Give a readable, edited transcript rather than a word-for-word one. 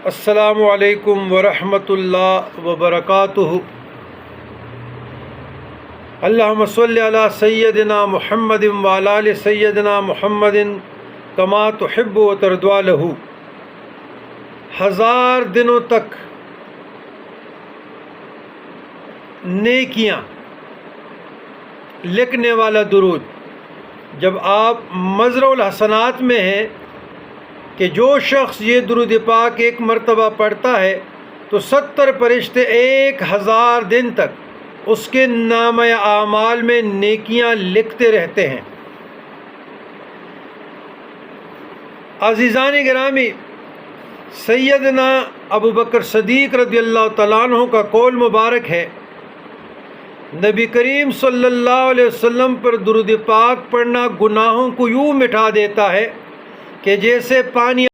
السلام علیکم ورحمۃ اللہ وبرکاتہ۔ اللہم صلی علی سیدنا محمد وعلی آل سیدنا محمد کما تحب و ترضی لہ۔ 1000 دنوں تک نیکیاں لکھنے والا درود، جب آپ مزرع الحسنات میں ہیں کہ جو شخص یہ درود پاک ایک مرتبہ پڑھتا ہے تو 70 فرشتے 1000 دن تک اس کے نامہ اعمال میں نیکیاں لکھتے رہتے ہیں۔ عزیزان گرامی، سیدنا ابو بکر صدیق رضی اللہ تعالیٰ عنہ کا قول مبارک ہے، نبی کریم صلی اللہ علیہ وسلم پر درود پاک پڑھنا گناہوں کو یوں مٹا دیتا ہے کہ جیسے پانی